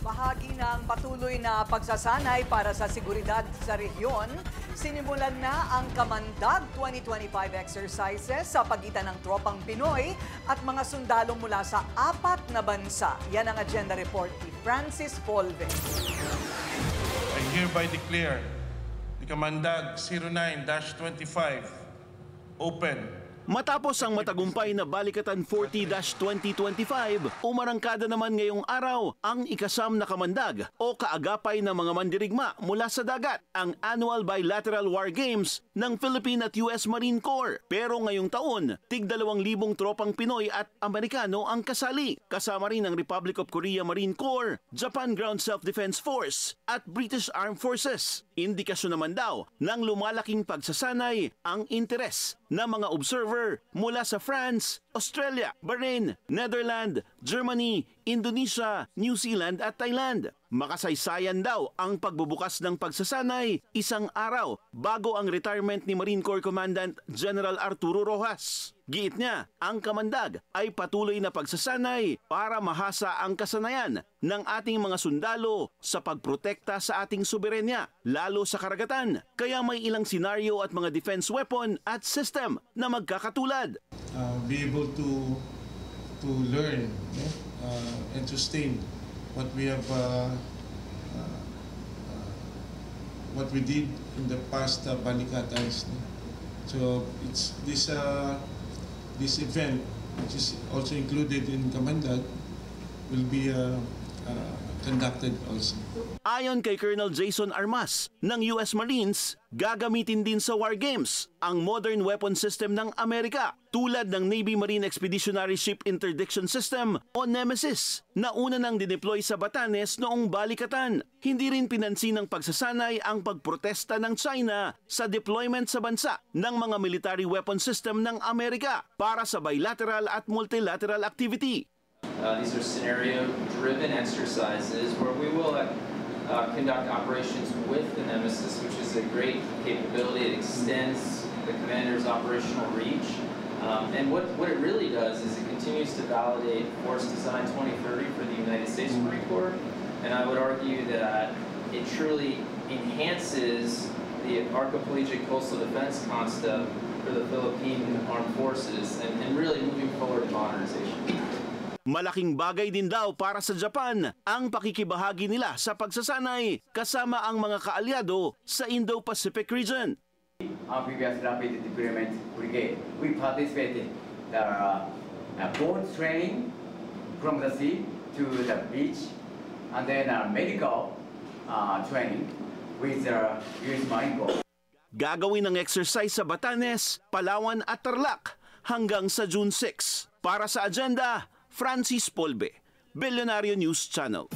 Bahagi ng patuloy na pagsasanay para sa seguridad sa rehiyon, sinimulan na ang Kamandag 2025 exercises sa pagitan ng tropang Pinoy at mga sundalo mula sa 4 na bansa. Yan ang agenda report ni Francis Polve. I hereby declare the Kamandag 09-25 open. Matapos ang matagumpay na Balikatan 40-2025, umarangkada naman ngayong araw ang ikasam na kamandag o kaagapay ng mga mandirigma mula sa dagat, ang Annual Bilateral War Games ng Philippine at US Marine Corps. Pero ngayong taon, tig 2,000 tropang Pinoy at Amerikano ang kasali. Kasama rin ang Republic of Korea Marine Corps, Japan Ground Self-Defense Force at British Armed Forces. Indikasyon naman daw ng lumalaking pagsasanay ang interes ng mga observer mula sa France, Australia, Bahrain, Netherlands, Germany, Indonesia, New Zealand at Thailand. Makasaysayan daw ang pagbubukas ng pagsasanay isang araw bago ang retirement ni Marine Corps Commandant General Arturo Rojas. Giit niya, ang kamandag ay patuloy na pagsasanay para mahasa ang kasanayan ng ating mga sundalo sa pagprotekta sa ating soberenya, lalo sa karagatan. Kaya may ilang senaryo at mga defense weapon at system na magkakatulad. Be able to learn and sustain what we have what we did in the past Balikatans. So it's this event, which is also included in Kamandag, will be conducted also. Ayon kay Colonel Jason Armas ng US Marines, gagamitin din sa war games ang modern weapon system ng Amerika tulad ng Navy Marine Expeditionary Ship Interdiction System o Nemesis na una nang dineploy sa Batanes noong Balikatan. Hindi rin pinansin ng pagsasanay ang pagprotesta ng China sa deployment sa bansa ng mga military weapon system ng Amerika para sa bilateral at multilateral activity. These are scenario-driven exercises where we will conduct operations with the Nemesis, which is a great capability. It extends the commander's operational reach. And what it really does is it continues to validate Force Design 2030 for the United States Marine Corps. And I would argue that it truly enhances the Archipelagic Coastal Defense concept for the Philippine Armed Forces and really moving forward in modernization. Malaking bagay din daw para sa Japan ang pakikibahagi nila sa pagsasanay kasama ang mga kaalyado sa Indo-Pacific region. Amphibious Rapid Deployment Brigade. We participated the boat training from the sea to the beach, and then medical training with the US Marine Corps. Gagawin ang exercise sa Batanes, Palawan at Tarlac hanggang sa June 6. Para sa agenda, Francis Polve, Billionario News Channel.